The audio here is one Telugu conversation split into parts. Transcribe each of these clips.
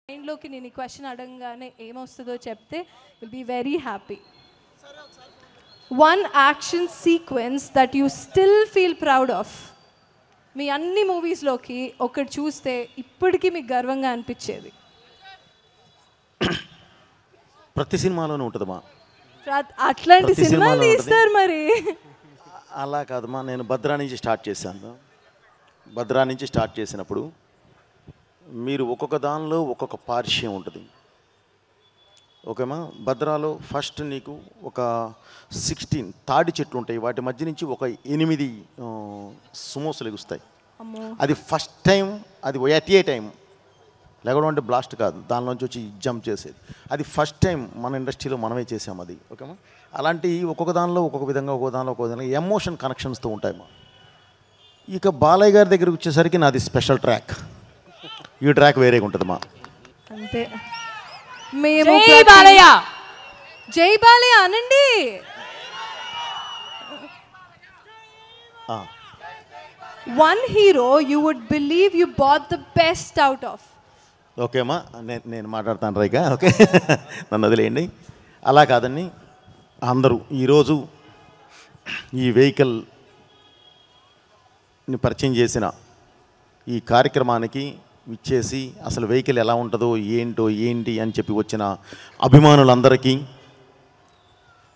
మైండ్లోకి నేను ఈ క్వశ్చన్ అడగగానే ఏమొస్తుందో చెప్తే will be very happy. One action sequence that you still feel proud of. మీ అన్ని మూవీస్లోకి ఒకటి చూస్తే ఇప్పటికీ మీకు గర్వంగా అనిపించేది. ప్రతి సినిమాలోనే ఉంటుందమ్మా. అట్లాంటి సినిమాలు తీస్తారు మరి. అలా కాదమ్మా, నేను భద్రా నుంచి స్టార్ట్ చేశాను. భద్రా నుంచి స్టార్ట్ చేసినప్పుడు మీరు ఒక్కొక్క దానిలో ఒక్కొక్క పార్శ్యం ఉంటుంది. ఓకేమా, భద్రాలో ఫస్ట్ నీకు ఒక 16 తాడి చెట్లు ఉంటాయి, వాటి మధ్య నుంచి ఒక 8 సుమోసులు ఎగుస్తాయి. అది ఫస్ట్ టైం, అది ఎట్ ఏ టైం లేకపోవడం అంటే బ్లాస్ట్ కాదు, దానిలోంచి వచ్చి జంప్ చేసేది. అది ఫస్ట్ టైం మన ఇండస్ట్రీలో మనమే చేసాం అది. ఓకేమా, అలాంటి ఒక్కొక్క దానిలో ఒక్కొక్క విధంగా, ఒక్కొక్క దానిలో ఒక్కొక్క విధంగా ఎమోషన్ కనెక్షన్స్తో ఉంటాయి మా. ఇక బాలయ్య గారి దగ్గరికి వచ్చేసరికి నాది స్పెషల్ ట్రాక్, ఈ ట్రాక్ వేరేగా ఉంటుందమ్మా. అంతే. మేము జై బాలయ్య, జై బాలయ్య అనండి. One hero you would believe you bought the best out of. ఓకేమ్మా, నేను మాట్లాడతాను రైగా. ఓకే, నన్ను వదిలేయండి. అలా కాదండి, అందరూ ఈరోజు ఈ వెహికల్ని పరిచయం చేసిన ఈ కార్యక్రమానికి ఇచ్చేసి అసలు వెహికల్ ఎలా ఉంటుందో ఏంటి అని చెప్పి వచ్చిన అభిమానులందరికీ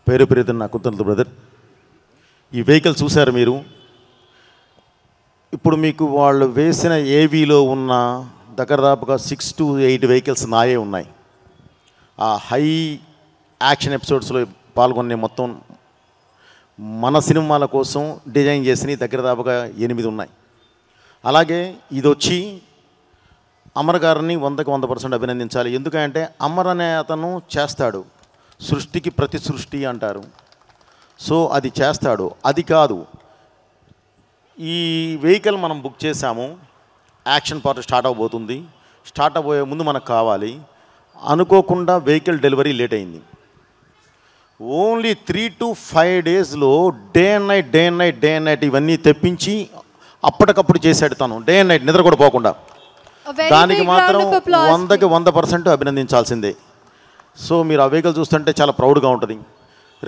పేరు పేరుతో నా కృతజ్ఞతలు బ్రదర్. ఈ వెహికల్ చూశారు మీరు. ఇప్పుడు మీకు వాళ్ళు వేసిన ఏవీలో ఉన్న దగ్గరదాపుగా 6 to 8 వెహికల్స్ నాయే ఉన్నాయి. ఆ హై యాక్షన్ ఎపిసోడ్స్లో పాల్గొనే మొత్తం మన సినిమాల కోసం డిజైన్ చేసినవి దగ్గరదాపుగా 8 ఉన్నాయి. అలాగే ఇది వచ్చి అమర్ గారిని 100% అభినందించాలి. ఎందుకంటే అమర్ అనే అతను చేస్తాడు, సృష్టికి ప్రతి సృష్టి అంటారు. సో అది చేస్తాడు. అది కాదు, ఈ వెహికల్ మనం బుక్ చేసాము, యాక్షన్ పార్ట్ స్టార్ట్ అవబోతుంది. స్టార్ట్ అవ్వబోయే ముందు మనకు కావాలి, అనుకోకుండా వెహికల్ డెలివరీ లేట్ అయింది. ఓన్లీ 3 to 5 డేస్లో డే అండ్ నైట్ ఇవన్నీ తెప్పించి అప్పటికప్పుడు చేశాడు తను, డే అండ్ నైట్ నిద్ర కూడా పోకుండా. దానికి మాత్రం 100కి 100% అభినందించాల్సిందే. సో మీరు ఆ వెహికల్ చూస్తుంటే చాలా ప్రౌడ్గా ఉంటుంది.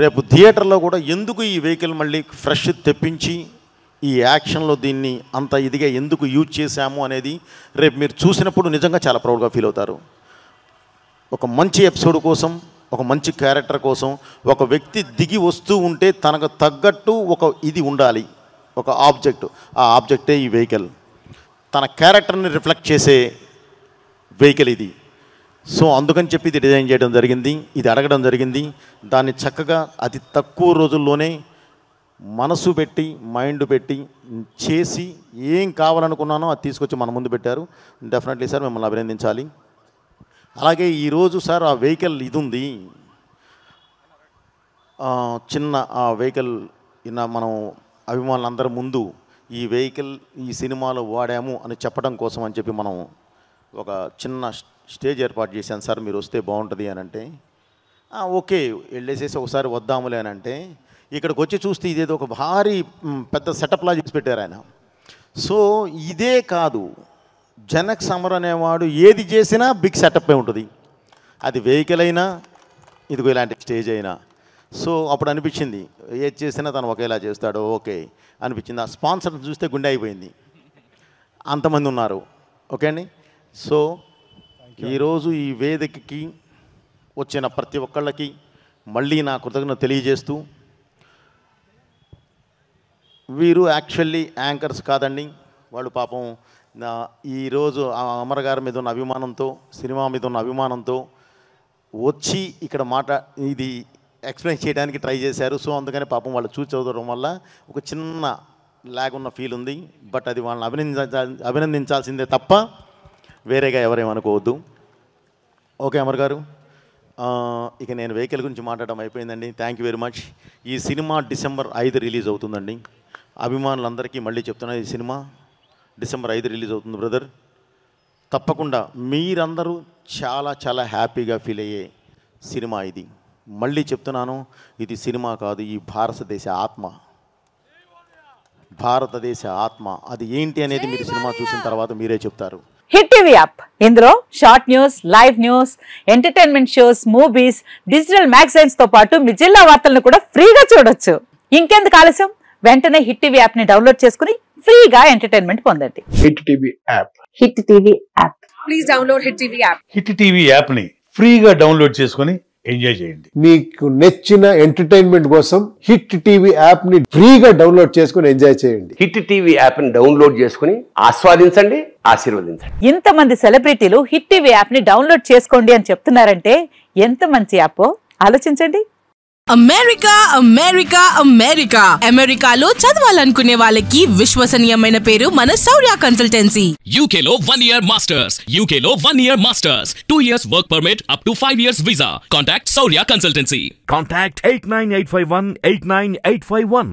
రేపు థియేటర్లో కూడా ఎందుకు ఈ వెహికల్ మళ్ళీ ఫ్రెష్ తెప్పించి ఈ యాక్షన్లో దీన్ని అంత ఇదిగా ఎందుకు యూజ్ చేశాము అనేది రేపు మీరు చూసినప్పుడు నిజంగా చాలా ప్రౌడ్గా ఫీల్ అవుతారు. ఒక మంచి ఎపిసోడ్ కోసం, ఒక మంచి క్యారెక్టర్ కోసం ఒక వ్యక్తి దిగి వస్తూ ఉంటే తనకు తగ్గట్టు ఒక ఇది ఉండాలి, ఒక ఆబ్జెక్ట్. ఆ ఆబ్జెక్టే ఈ వెహికల్, తన క్యారెక్టర్ని రిఫ్లెక్ట్ చేసే వెహికల్ ఇది. సో అందుకని చెప్పి ఇది డిజైన్ చేయడం జరిగింది, ఇది అడగడం జరిగింది. దాన్ని చక్కగా అతి తక్కువ రోజుల్లోనే మనసు పెట్టి, మైండ్ పెట్టి చేసి ఏం కావాలనుకున్నానో అది తీసుకొచ్చి మన ముందు పెట్టారు. డెఫినెట్లీ సార్ మిమ్మల్ని అభినందించాలి. అలాగే ఈరోజు సార్ ఆ వెహికల్ ఇది ఉంది, చిన్న ఆ వెహికల్ మనం అభిమానులందరి ముందు ఈ వెహికల్ ఈ సినిమాలో వాడాము అని చెప్పడం కోసం అని చెప్పి మనం ఒక చిన్న స్టేజ్ ఏర్పాటు చేశాను సార్, మీరు వస్తే బాగుంటుంది అని అంటే ఓకే వెళ్ళేసేసి ఒకసారి వద్దాములే అని అంటే, ఇక్కడికి వచ్చి చూస్తే ఇదేదో ఒక భారీ పెద్ద సెటప్లా చేసి పెట్టారు ఆయన. సో ఇదే కాదు, జనక్ సమర్ అనేవాడు ఏది చేసినా బిగ్ సెటప్పే ఉంటుంది, అది వెహికల్ అయినా ఇదిగో ఇలాంటి స్టేజ్ అయినా. సో అప్పుడు అనిపించింది ఏది చేసినా తను ఒకేలా చేస్తాడు, ఓకే అనిపించింది. ఆ స్పాన్సర్ చూస్తే గుండె అయిపోయింది, అంతమంది ఉన్నారు. ఓకే అండి. సో ఈరోజు ఈ వేదికకి వచ్చిన ప్రతి ఒక్కళ్ళకి మళ్ళీ నా కృతజ్ఞత తెలియజేస్తూ, వీరు యాక్చువల్లీ యాంకర్స్ కాదండి, వాళ్ళు పాపం ఈరోజు అమర్ గారి మీద ఉన్న అభిమానంతో, సినిమా మీద ఉన్న అభిమానంతో వచ్చి ఇక్కడ ఇది ఎక్స్ప్లెయిన్ చేయడానికి ట్రై చేశారు. సో అందుకని పాపం వాళ్ళు చూసి చదవడం వల్ల ఒక చిన్న లాగ్ ఉన్న ఫీల్ ఉంది. బట్ అది వాళ్ళని అభినందించాల్సిందే తప్ప వేరేగా ఎవరేమనుకోవద్దు. ఓకే అమర్ గారు, ఇక నేను వెహికల్ గురించి మాట్లాడడం అయిపోయిందండి. Thank you very much. ఈ సినిమా December 5 రిలీజ్ అవుతుందండి. అభిమానులందరికీ మళ్ళీ చెప్తున్నా, ఈ సినిమా December 5 రిలీజ్ అవుతుంది బ్రదర్. తప్పకుండా మీరందరూ చాలా చాలా హ్యాపీగా ఫీల్ అయ్యే సినిమా ఇది. మళ్ళీ చెప్తున్నాను, ఇది సినిమా కాదు, ఈ భారతదేశ ఆత్మ, భారతదేశ ఆత్మ. అది ఏంటి అనేది మీరు సినిమా చూసిన తర్వాత మీరే చెప్తారు. హిట్ టీవీ యాప్ ఇందులో short news, live news, entertainment shows, movies, digital magazines తో పాటు మీ జిల్లా వార్తలను కూడా ఫ్రీగా చూడొచ్చు. ఇంకెందుకు ఆలస్యం, వెంటనే హిట్ టీవీ యాప్ ని డౌన్లోడ్ చేసుకుని ఫ్రీగా ఎంటర్టైన్మెంట్ పొందండి. Hit TV app. Hit TV app. Please download hit TV app. Hit TV app ని ఫ్రీగా డౌన్లోడ్ చేసుకుని ఎంజాయ్ చేయండి. మీకు నచ్చిన ఎంటర్టైన్మెంట్ కోసం హిట్ టీవీ యాప్ ని ఫ్రీగా డౌన్లోడ్ చేసుకుని ఎంజాయ్ చేయండి. హిట్ టీవీ యాప్ ని డౌన్లోడ్ చేసుకుని ఆస్వాదించండి, ఆశీర్వదించండి. ఇంతమంది సెలబ్రిటీలు హిట్ టీవీ యాప్ ని డౌన్లోడ్ చేసుకోండి అని చెప్తున్నారంటే ఎంత మంచి యాప్ ఆలోచించండి. అమెరికా అమెరికా అమెరికా అమెరికాలో చదవాలనుకునే వాళ్ళకి విశ్వసనీయమైన పేరు మన శౌర్య కన్సల్టెన్సీ. UK లో 1 year masters, UK లో 1 year masters, 2 years work permit up to 5 years visa. Contact Saurya Consultancy. Contact 89851 89851.